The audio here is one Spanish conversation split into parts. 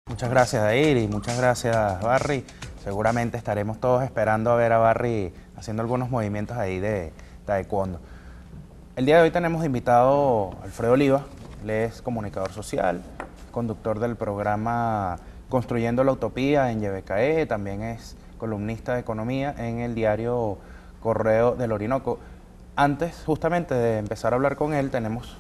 Muchas gracias, Dair, y muchas gracias, Barry. Seguramente estaremos todos esperando a ver a Barry haciendo algunos movimientos ahí de taekwondo. El día de hoy tenemos de invitado a Alfredo Oliva. Él es comunicador social, conductor del programa Construyendo la Utopía en YBKE, también es columnista de economía en el diario Correo del Orinoco. Antes, justamente, de empezar a hablar con él, tenemos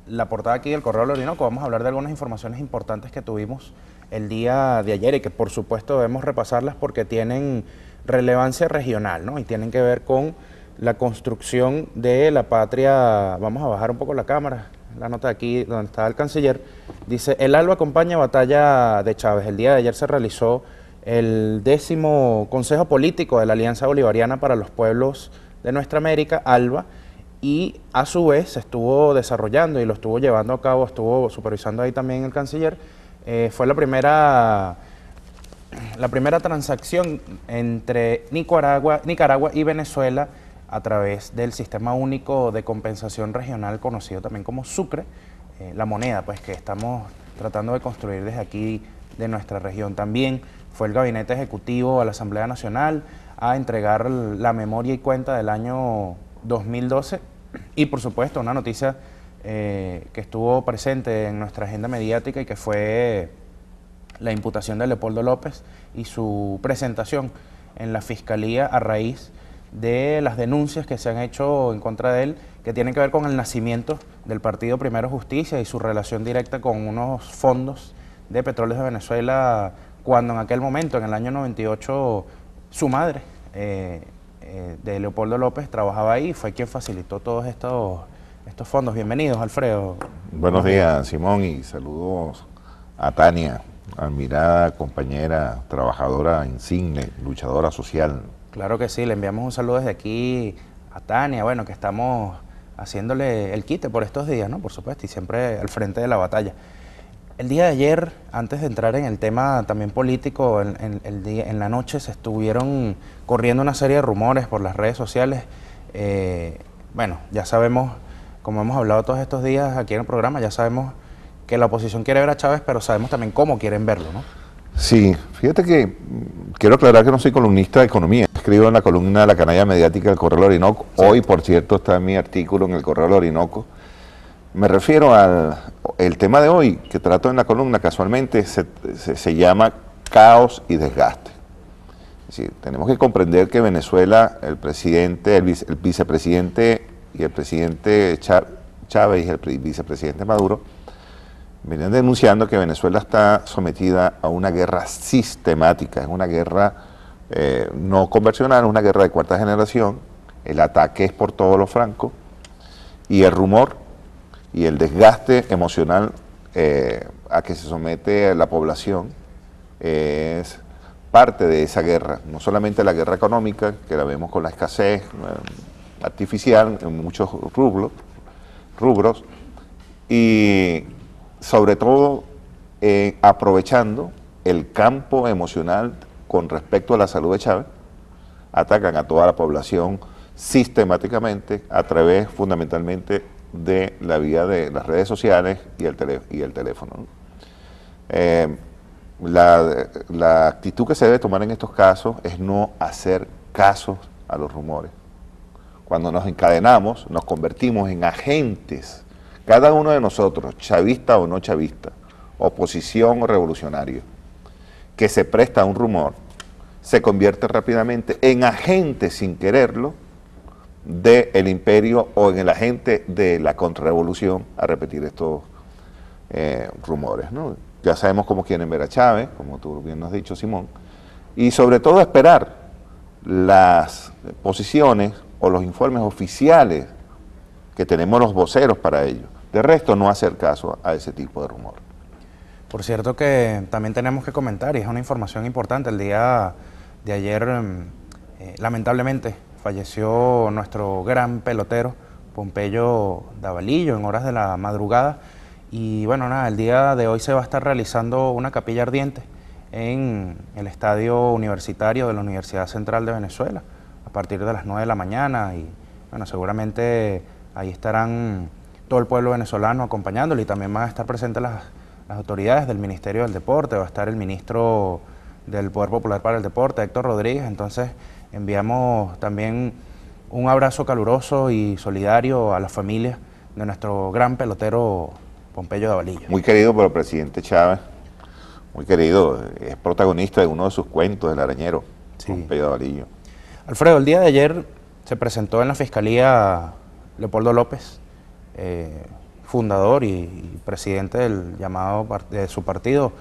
la portada aquí del Correo del Orinoco. Vamos a hablar de algunas informaciones importantes que tuvimos el día de ayer y que por supuesto debemos repasarlas porque tienen relevancia regional, ¿no? Y tienen que ver con la construcción de la patria. Vamos a bajar un poco la cámara, la nota de aquí donde está el canciller. Dice: el ALBA acompaña batalla de Chávez. El día de ayer se realizó el 10º Consejo Político de la Alianza Bolivariana para los Pueblos de Nuestra América, ALBA, y a su vez se estuvo desarrollando y lo estuvo llevando a cabo, estuvo supervisando ahí también el canciller. Fue la primera transacción entre Nicaragua y Venezuela a través del Sistema Único de Compensación Regional, conocido también como Sucre, la moneda pues que estamos tratando de construir desde aquí de nuestra región. También fue el Gabinete Ejecutivo a la Asamblea Nacional a entregar la memoria y cuenta del año 2012 y por supuesto una noticia que estuvo presente en nuestra agenda mediática y que fue la imputación de Leopoldo López y su presentación en la Fiscalía a raíz de las denuncias que se han hecho en contra de él, que tienen que ver con el nacimiento del Partido Primero Justicia y su relación directa con unos fondos de Petróleos de Venezuela, cuando en aquel momento, en el año 98, su madre, de Leopoldo López, trabajaba ahí y fue quien facilitó todos estos fondos. Bienvenidos, Alfredo. Buenos días, Simón, y saludos a Tania, admirada compañera, trabajadora insigne, luchadora social. Claro que sí, le enviamos un saludo desde aquí a Tania, bueno, que estamos haciéndole el quite por estos días, ¿no? Por supuesto, y siempre al frente de la batalla. El día de ayer, antes de entrar en el tema también político, en la noche se estuvieron corriendo una serie de rumores por las redes sociales. Bueno, ya sabemos, como hemos hablado todos estos días aquí en el programa, ya sabemos que la oposición quiere ver a Chávez, pero sabemos también cómo quieren verlo, ¿no? Sí, fíjate que quiero aclarar que no soy columnista de economía. Escribo en la columna de la canalla mediática del Correo del Orinoco. Sí. Hoy, por cierto, está mi artículo en el Correo del Orinoco. Me refiero al tema de hoy, que trato en la columna, casualmente se llama caos y desgaste. Es decir, tenemos que comprender que Venezuela, el vicepresidente y el presidente Chávez y el vicepresidente Maduro venían denunciando que Venezuela está sometida a una guerra sistemática, es una guerra no convencional, es una guerra de cuarta generación. El ataque es por todos los francos y el rumor y el desgaste emocional a que se somete la población es parte de esa guerra, no solamente la guerra económica, que la vemos con la escasez artificial en muchos rubros, y sobre todo aprovechando el campo emocional con respecto a la salud de Chávez, atacan a toda la población sistemáticamente a través fundamentalmente de la vía de las redes sociales y el teléfono, ¿no? La actitud que se debe tomar en estos casos es no hacer caso a los rumores. Cuando nos encadenamos, nos convertimos en agentes, cada uno de nosotros, chavista o no chavista, oposición o revolucionario, que se presta a un rumor, se convierte rápidamente en agente sin quererlo del imperio o en el agente de la contrarrevolución a repetir estos rumores, ¿no? Ya sabemos cómo quieren ver a Chávez, como tú bien nos has dicho, Simón, y sobre todo esperar las posiciones o los informes oficiales que tenemos los voceros para ello. De resto, no hacer caso a ese tipo de rumor. Por cierto que también tenemos que comentar, y es una información importante, el día de ayer, lamentablemente, falleció nuestro gran pelotero, Pompeyo Davalillo, en horas de la madrugada. Y bueno, nada, el día de hoy se va a estar realizando una capilla ardiente en el estadio universitario de la Universidad Central de Venezuela, a partir de las 9 de la mañana. Y bueno, seguramente ahí estarán todo el pueblo venezolano acompañándolo y también van a estar presentes las autoridades del Ministerio del Deporte, va a estar el ministro del Poder Popular para el Deporte, Héctor Rodríguez. Entonces enviamos también un abrazo caluroso y solidario a las familias de nuestro gran pelotero Pompeyo Davalillo. Muy querido por el presidente Chávez, muy querido, es protagonista de uno de sus cuentos, El Arañero, sí. Pompeyo Davalillo. Alfredo, el día de ayer se presentó en la Fiscalía Leopoldo López, fundador y presidente del llamado de su partido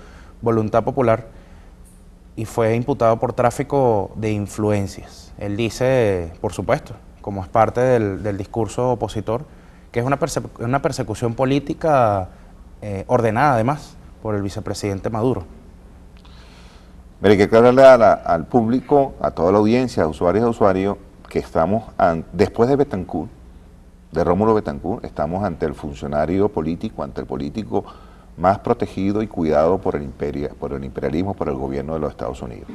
Voluntad Popular, y fue imputado por tráfico de influencias. Él dice, por supuesto, como es parte del discurso opositor, que es una persecución política ordenada además por el vicepresidente Maduro. Mire, hay que aclararle al público, a toda la audiencia, a usuarios y usuarios, que estamos, después de Betancourt, de Rómulo Betancourt, estamos ante el funcionario político, ante el político más protegido y cuidado por el imperialismo, por el gobierno de los Estados Unidos.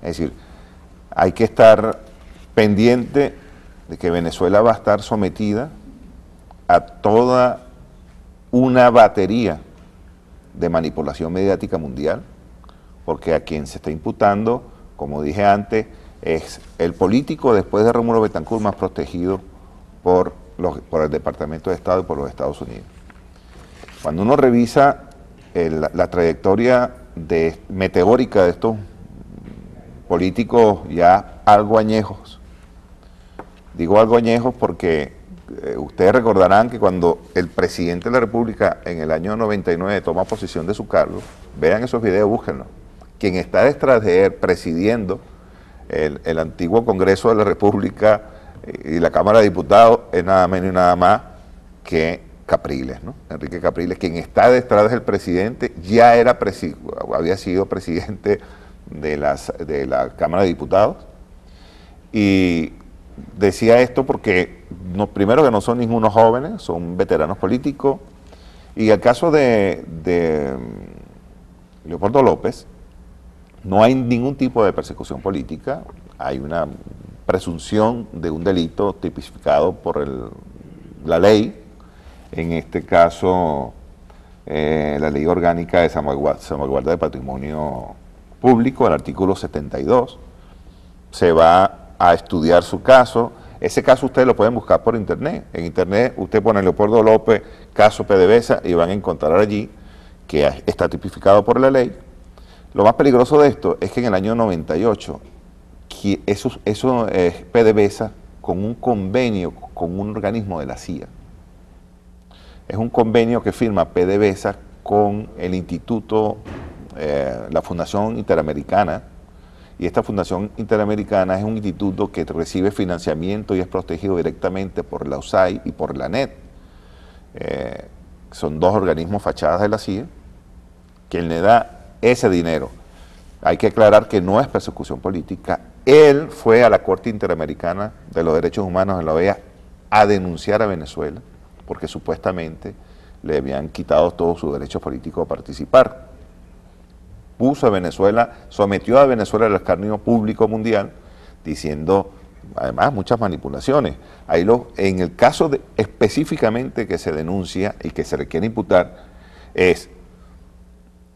Es decir, hay que estar pendiente de que Venezuela va a estar sometida a toda una batería de manipulación mediática mundial, porque a quien se está imputando, como dije antes, es el político después de Rómulo Betancourt más protegido por el Departamento de Estado y por los Estados Unidos. Cuando uno revisa la trayectoria meteórica de estos políticos ya algo añejos, digo algo añejos porque ustedes recordarán que cuando el presidente de la República en el año 99 toma posesión de su cargo, vean esos videos, búsquenlos. Quien está detrás de él presidiendo el antiguo Congreso de la República y la Cámara de Diputados es nada menos y nada más que Capriles, ¿no? Enrique Capriles, quien está detrás del presidente, ya había sido presidente de la Cámara de Diputados, y decía esto porque, primero, que no son ningunos jóvenes, son veteranos políticos, y el caso de Leopoldo López, no hay ningún tipo de persecución política, hay una presunción de un delito tipificado por la ley, en este caso la Ley Orgánica de Salvaguarda del Patrimonio Público, el artículo 72. Se va a estudiar su caso. Ese caso ustedes lo pueden buscar por internet. En internet usted pone Leopoldo López, caso PDVSA, y van a encontrar allí que está tipificado por la ley. Lo más peligroso de esto es que en el año 98, eso es PDVSA con un convenio con un organismo de la CIA. Es un convenio que firma PDVSA con el Instituto, la Fundación Interamericana, y esta Fundación Interamericana es un instituto que recibe financiamiento y es protegido directamente por la USAID y por la ANET. Son dos organismos fachadas de la CIA, quien le da ese dinero. Hay que aclarar que no es persecución política. Él fue a la Corte Interamericana de los Derechos Humanos en la OEA a denunciar a Venezuela porque supuestamente le habían quitado todos sus derechos políticos a participar. Puso a Venezuela, sometió a Venezuela al escarnio público mundial, diciendo, además, muchas manipulaciones. En el caso específicamente que se denuncia y que se le quiere imputar, es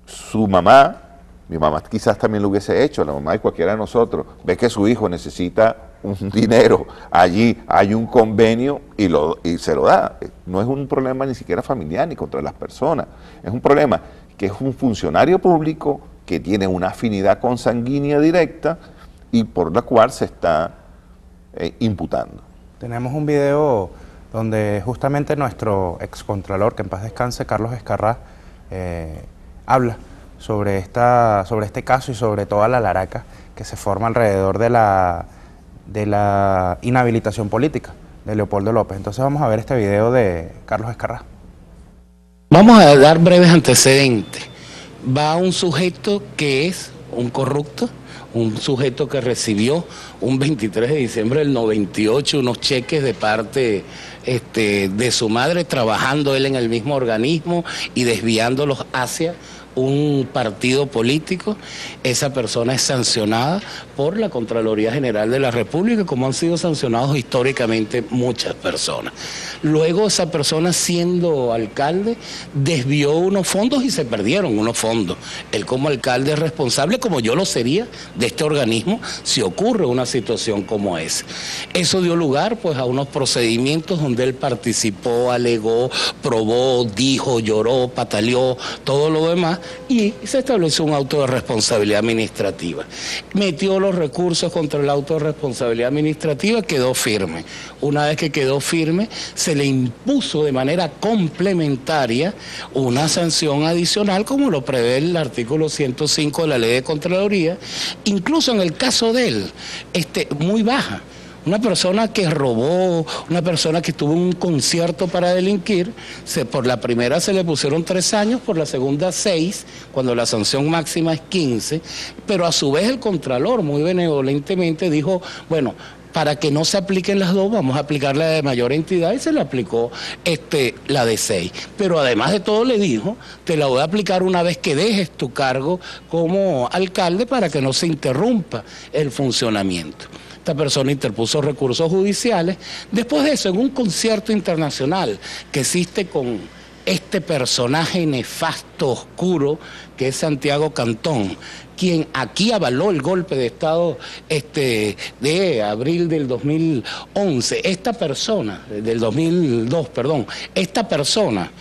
su mamá. Mi mamá quizás también lo hubiese hecho, la mamá de cualquiera de nosotros, ve que su hijo necesita un dinero, allí hay un convenio y se lo da. No es un problema ni siquiera familiar ni contra las personas, es un problema que es un funcionario público que tiene una afinidad consanguínea directa y por la cual se está imputando. Tenemos un video donde justamente nuestro excontralor, que en paz descanse, Carlos Escarrá, habla sobre este caso y sobre toda la laraca que se forma alrededor de la inhabilitación política de Leopoldo López. Entonces vamos a ver este video de Carlos Escarrá. Vamos a dar breves antecedentes. Va un sujeto que es un corrupto, un sujeto que recibió un 23 de diciembre del 98 unos cheques de parte de su madre, trabajando él en el mismo organismo y desviándolos hacia un partido político, esa persona es sancionada por la Contraloría General de la República, como han sido sancionados históricamente muchas personas. Luego esa persona, siendo alcalde, desvió unos fondos y se perdieron unos fondos. Él como alcalde es responsable, como yo lo sería, de este organismo si ocurre una situación como esa. Eso dio lugar pues a unos procedimientos donde él participó, alegó, probó, dijo, lloró, pataleó, todo lo demás, y se estableció un auto de responsabilidad administrativa. Metió los recursos contra el auto de responsabilidad administrativa, quedó firme. Una vez que quedó firme, se le impuso de manera complementaria una sanción adicional, como lo prevé el artículo 105 de la Ley de Contraloría, incluso en el caso de él, muy baja. Una persona que robó, una persona que tuvo un concierto para delinquir, por la primera se le pusieron 3 años, por la segunda 6, cuando la sanción máxima es 15, pero a su vez el Contralor muy benevolentemente dijo, bueno, para que no se apliquen las dos, vamos a aplicar la de mayor entidad, y se le aplicó la de 6. Pero además de todo le dijo, te la voy a aplicar una vez que dejes tu cargo como alcalde para que no se interrumpa el funcionamiento. Esta persona interpuso recursos judiciales. Después de eso, en un concierto internacional que existe con este personaje nefasto, oscuro, que es Santiago Cantón, quien aquí avaló el golpe de Estado de abril del 2011. Esta persona, del 2002, perdón, esta persona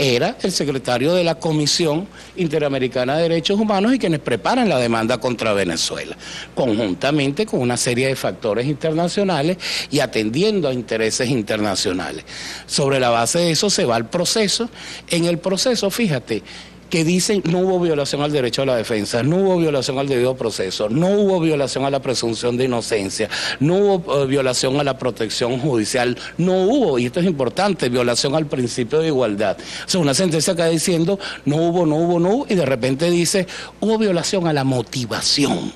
era el secretario de la Comisión Interamericana de Derechos Humanos y quienes preparan la demanda contra Venezuela, conjuntamente con una serie de factores internacionales y atendiendo a intereses internacionales. Sobre la base de eso se va al proceso. En el proceso, fíjate, que dicen no hubo violación al derecho a la defensa, no hubo violación al debido proceso, no hubo violación a la presunción de inocencia, no hubo violación a la protección judicial, no hubo, y esto es importante, violación al principio de igualdad. O sea, una sentencia acá diciendo no hubo, y de repente dice hubo violación a la motivación.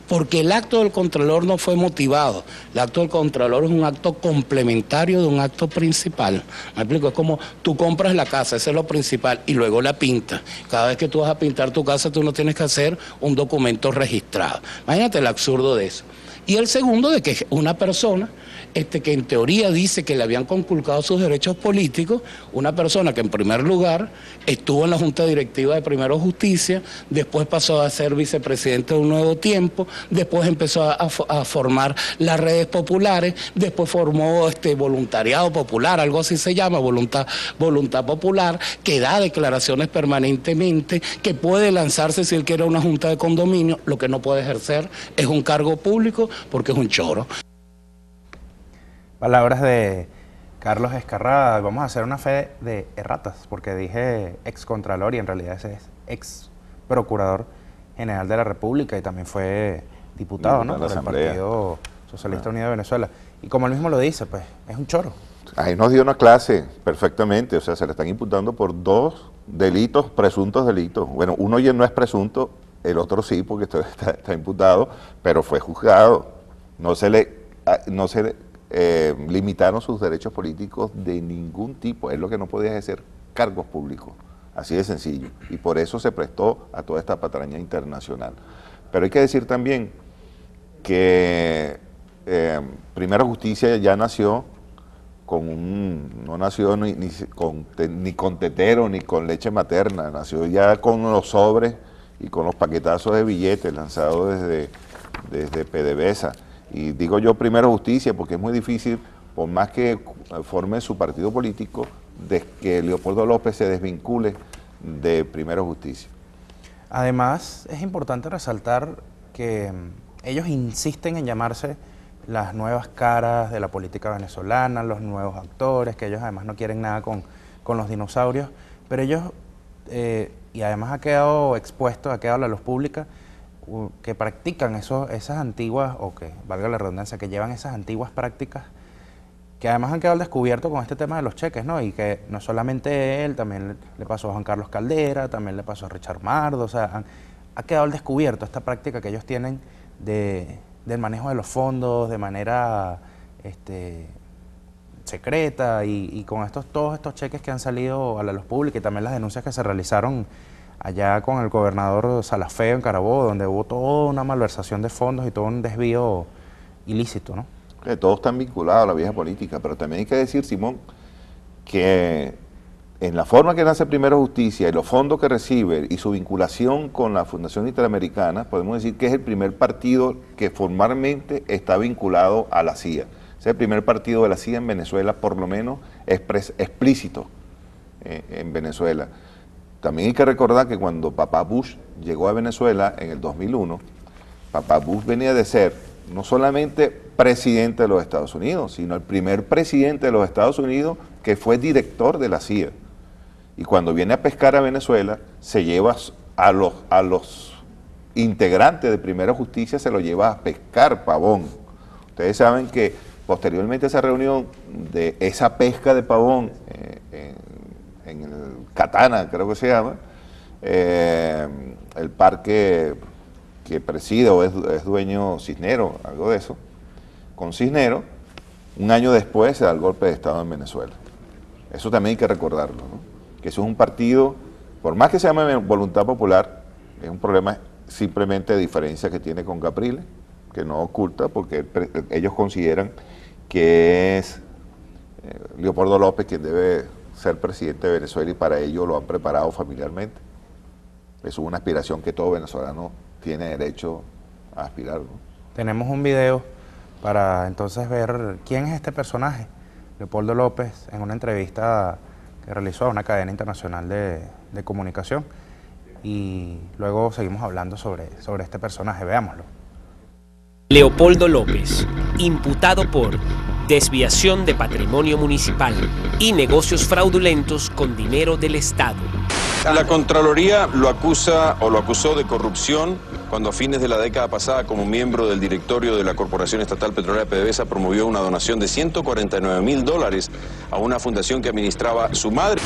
Porque el acto del Contralor no fue motivado. El acto del Contralor es un acto complementario de un acto principal. ¿Me explico? Es como tú compras la casa, ese es lo principal, y luego la pintas. Cada vez que tú vas a pintar tu casa, tú no tienes que hacer un documento registrado. Imagínate el absurdo de eso. Y el segundo, de que una persona que en teoría dice que le habían conculcado sus derechos políticos, una persona que en primer lugar estuvo en la Junta Directiva de Primero Justicia, después pasó a ser vicepresidente de Un Nuevo Tiempo, después empezó a formar las redes populares, después formó voluntariado popular, algo así se llama, voluntad popular, que da declaraciones permanentemente, que puede lanzarse si él quiere a una junta de condominio, lo que no puede ejercer es un cargo público porque es un choro. Palabras de Carlos Ezquerrada. Vamos a hacer una fe de erratas, porque dije ex contralor y en realidad ese es ex procurador general de la República y también fue diputado, ¿no?, por el Partido Socialista Unido de Venezuela. Y como él mismo lo dice, pues es un choro. Ahí nos dio una clase perfectamente, o sea, se le están imputando por 2 delitos, presuntos delitos. Bueno, uno ya no es presunto, el otro sí, porque está imputado, pero fue juzgado. No se le limitaron sus derechos políticos de ningún tipo. Es lo que no podía ejercer cargos públicos. Así de sencillo. Y por eso se prestó a toda esta patraña internacional. Pero hay que decir también que Primera Justicia ya nació no nació ni con tetero ni con leche materna, nació ya con los sobres y con los paquetazos de billetes lanzados desde PDVSA. Y digo yo Primera Justicia porque es muy difícil, por más que forme su partido político, de que Leopoldo López se desvincule de Primera Justicia. Además, es importante resaltar que ellos insisten en llamarse las nuevas caras de la política venezolana, los nuevos actores, que ellos además no quieren nada con los dinosaurios, pero ellos, y además ha quedado expuesto, ha quedado a la luz pública, que practican esas antiguas, o que, valga la redundancia, que llevan esas antiguas prácticas, que además han quedado al descubierto con este tema de los cheques, ¿no? Y que no solamente él, también le pasó a Juan Carlos Caldera, también le pasó a Richard Mardo, o sea, ha quedado al descubierto esta práctica que ellos tienen del manejo de los fondos de manera secreta y con todos estos cheques que han salido a la luz pública y también las denuncias que se realizaron allá con el gobernador Salafeo en Carabobo, donde hubo toda una malversación de fondos y todo un desvío ilícito, ¿no? Todos están vinculados a la vieja política, pero también hay que decir, Simón, que en la forma que nace Primero Justicia y los fondos que recibe y su vinculación con la Fundación Interamericana, podemos decir que es el primer partido que formalmente está vinculado a la CIA. Es el primer partido de la CIA en Venezuela, por lo menos explícito en Venezuela. También hay que recordar que cuando Papá Bush llegó a Venezuela en el 2001, Papá Bush venía de ser no solamente presidente de los Estados Unidos, sino el primer presidente de los Estados Unidos que fue director de la CIA. Y cuando viene a pescar a Venezuela, se lleva a los integrantes de Primera Justicia, se lo lleva a pescar pavón. Ustedes saben que posteriormente a esa reunión de esa pesca de pavón en el Catana, creo que se llama, el parque que preside o es dueño Cisneros, algo de eso, con Cisneros, un año después se da el golpe de Estado en Venezuela. Eso también hay que recordarlo, ¿no? Que eso es un partido, por más que se llame Voluntad Popular, es un problema simplemente de diferencia que tiene con Capriles, que no oculta, porque ellos consideran que es Leopoldo López quien debe ser presidente de Venezuela y para ello lo han preparado familiarmente. Eso es una aspiración que todo venezolano tiene derecho a aspirar, ¿no? Tenemos un video para entonces ver quién es este personaje, Leopoldo López, en una entrevista que realizó a una cadena internacional de comunicación, y luego seguimos hablando sobre este personaje. Veámoslo. Leopoldo López, imputado por desviación de patrimonio municipal y negocios fraudulentos con dinero del Estado. La Contraloría lo acusa o lo acusó de corrupción cuando a fines de la década pasada, como miembro del directorio de la Corporación Estatal Petrolera PDVSA, promovió una donación de $149.000 a una fundación que administraba su madre.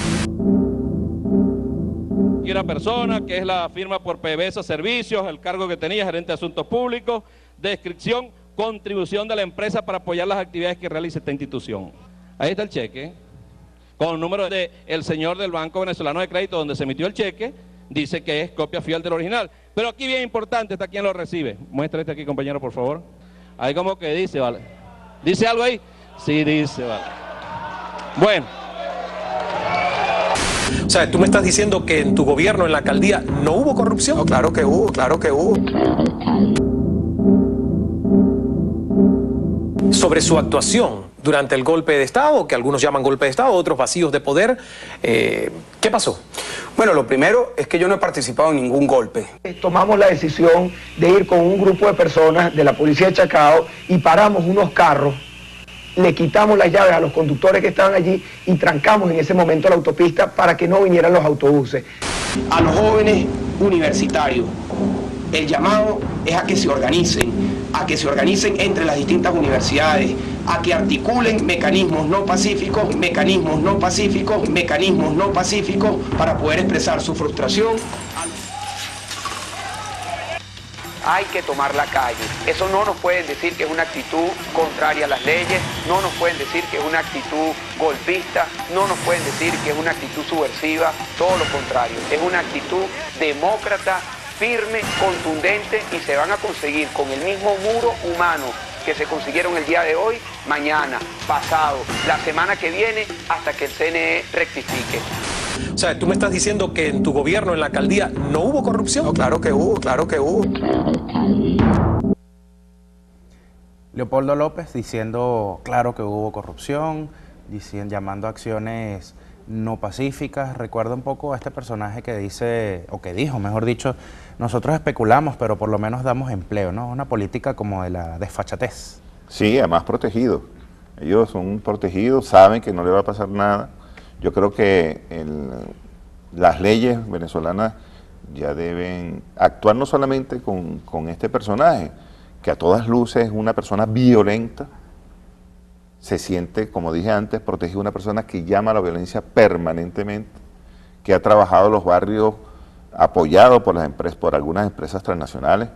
Y una persona que es la firma por PDVSA Servicios, el cargo que tenía, gerente de asuntos públicos, descripción, contribución de la empresa para apoyar las actividades que realiza esta institución. Ahí está el cheque, con el número del señor del Banco Venezolano de Crédito donde se emitió el cheque, dice que es copia fiel del original. Pero aquí bien importante está quién lo recibe. Muestra este aquí, compañero, por favor. Ahí como que dice, ¿vale? ¿Dice algo ahí? Sí, dice, vale. Bueno. O sea, tú me estás diciendo que en tu gobierno, en la alcaldía, ¿no hubo corrupción? No, claro que hubo, claro que hubo. Sobre su actuación durante el golpe de Estado, que algunos llaman golpe de Estado, otros vacíos de poder, ¿qué pasó? Bueno, lo primero es que yo no he participado en ningún golpe. Tomamos la decisión de ir con un grupo de personas de la policía de Chacao y paramos unos carros, le quitamos las llaves a los conductores que estaban allí y trancamos en ese momento la autopista para que no vinieran los autobuses. A los jóvenes universitarios, el llamado es a que se organicen entre las distintas universidades, a que articulen mecanismos no pacíficos para poder expresar su frustración. Hay que tomar la calle. Eso no nos pueden decir que es una actitud contraria a las leyes, no nos pueden decir que es una actitud golpista, no nos pueden decir que es una actitud subversiva, todo lo contrario. Es una actitud demócrata, firme, contundente, y se van a conseguir con el mismo muro humano que se consiguieron el día de hoy, mañana, pasado, la semana que viene, hasta que el CNE rectifique. O sea, tú me estás diciendo que en tu gobierno, en la alcaldía, ¿no hubo corrupción? No, claro que hubo, claro que hubo. Leopoldo López diciendo, claro que hubo corrupción, llamando a acciones no pacíficas. Recuerda un poco a este personaje que dice, o que dijo, mejor dicho, nosotros especulamos, pero por lo menos damos empleo, ¿no? Una política como de la desfachatez. Sí, además protegidos. Ellos son protegidos, saben que no le va a pasar nada. Yo creo que las leyes venezolanas ya deben actuar no solamente con este personaje, que a todas luces es una persona violenta, se siente, como dije antes, protegida, una persona que llama a la violencia permanentemente, que ha trabajado en los barrios apoyado por algunas empresas transnacionales.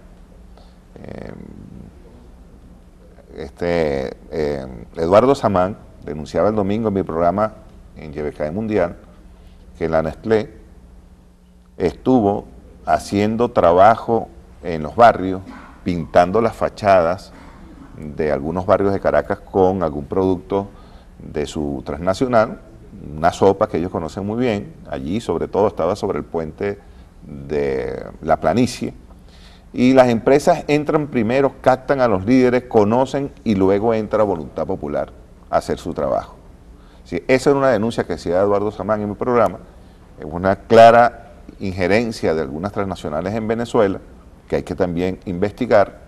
Eduardo Samán denunciaba el domingo en mi programa en YBKE Mundial que la Nestlé estuvo haciendo trabajo en los barrios, pintando las fachadas de algunos barrios de Caracas con algún producto de su transnacional, una sopa que ellos conocen muy bien. Allí sobre todo estaba sobre el puente de la planicie, y las empresas entran primero, captan a los líderes, conocen y luego entra Voluntad Popular a hacer su trabajo. Sí, esa era una denuncia que hacía Eduardo Samán en mi programa, es una clara injerencia de algunas transnacionales en Venezuela que hay que también investigar,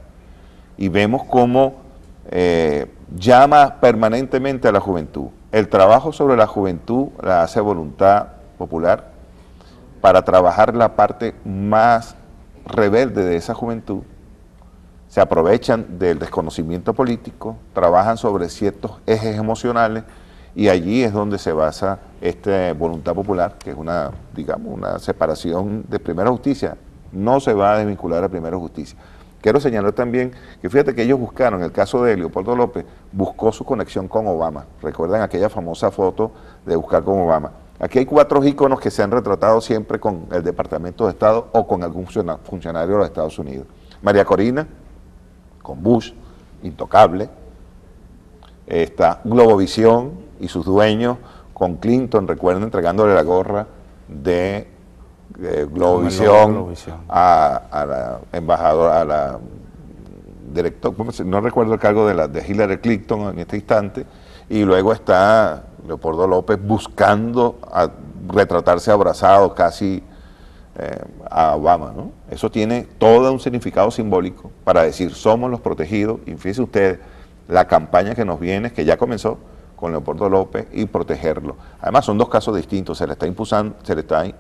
y vemos cómo llama permanentemente a la juventud. El trabajo sobre la juventud la hace Voluntad Popular para trabajar la parte más rebelde de esa juventud. Se aprovechan del desconocimiento político, trabajan sobre ciertos ejes emocionales, y allí es donde se basa esta Voluntad Popular, que es una, digamos, una separación de Primera Justicia. No se va a desvincular a Primera Justicia. Quiero señalar también que fíjate que ellos buscaron, el caso de Leopoldo López, buscó su conexión con Obama. Recuerdan aquella famosa foto de buscar con Obama. Aquí hay 4 íconos que se han retratado siempre con el Departamento de Estado o con algún funcionario de los Estados Unidos. María Corina, con Bush, intocable. Está Globovisión y sus dueños con Clinton, recuerden, entregándole la gorra de Globovisión a la embajadora, a la director, no recuerdo el cargo de Hillary Clinton en este instante, y luego está Leopoldo López buscando retratarse abrazado casi a Obama, ¿no? Eso tiene todo un significado simbólico para decir somos los protegidos, y fíjense ustedes la campaña que nos viene, que ya comenzó con Leopoldo López, y protegerlo. Además son 2 casos distintos, se le está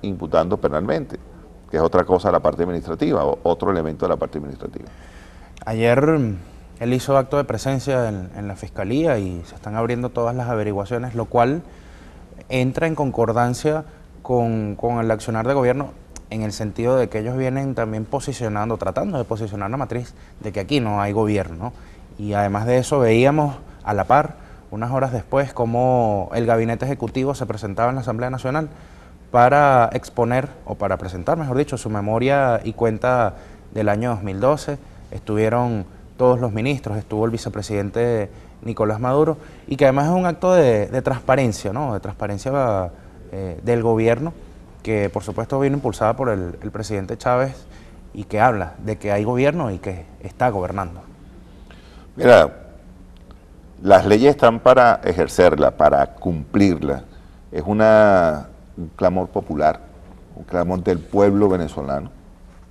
imputando penalmente, que es otra cosa de la parte administrativa, o otro elemento de la parte administrativa. Ayer él hizo acto de presencia en la Fiscalía y se están abriendo todas las averiguaciones, lo cual entra en concordancia con el accionar de gobierno, en el sentido de que ellos vienen también tratando de posicionar la matriz de que aquí no hay gobierno. Y además de eso veíamos a la par, unas horas después, cómo el gabinete ejecutivo se presentaba en la Asamblea Nacional para exponer, o para presentar, mejor dicho, su memoria y cuenta del año 2012. Estuvieron todos los ministros, estuvo el vicepresidente Nicolás Maduro, y que además es un acto de transparencia, ¿no? De transparencia del gobierno, que por supuesto viene impulsada por el presidente Chávez, y que habla de que hay gobierno y que está gobernando. Mira, las leyes están para ejercerlas, para cumplirlas. Es un clamor popular, un clamor del pueblo venezolano.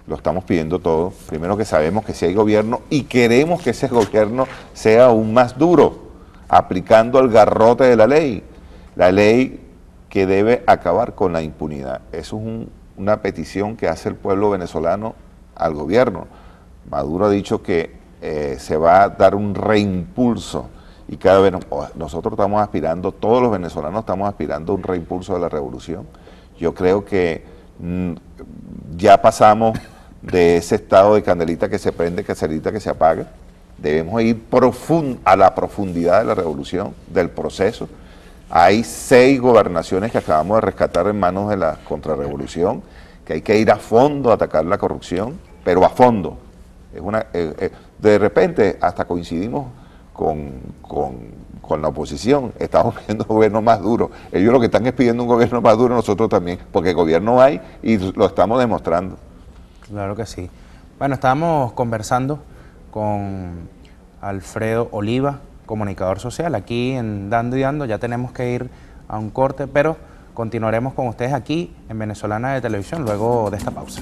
Lo estamos pidiendo todos. Primero, que sabemos que sí hay gobierno y queremos que ese gobierno sea aún más duro, aplicando el garrote de la ley que debe acabar con la impunidad. Eso es una petición que hace el pueblo venezolano al gobierno. Maduro ha dicho que se va a dar un reimpulso, y cada vez nosotros estamos aspirando, todos los venezolanos estamos aspirando a un reimpulso de la revolución. Yo creo que ya pasamos de ese estado de candelita que se prende, candelita que se apaga. Debemos ir a la profundidad de la revolución, del proceso. Hay 6 gobernaciones que acabamos de rescatar en manos de la contrarrevolución, que hay que ir a fondo a atacar la corrupción, pero a fondo. De repente hasta coincidimos con la oposición, estamos pidiendo un gobierno más duro. Ellos lo que están es pidiendo un gobierno más duro, nosotros también, porque gobierno hay y lo estamos demostrando. Claro que sí. Bueno, estábamos conversando con Alfredo Oliva, comunicador social, aquí en Dando y Dando. Ya tenemos que ir a un corte, pero continuaremos con ustedes aquí en Venezolana de Televisión luego de esta pausa.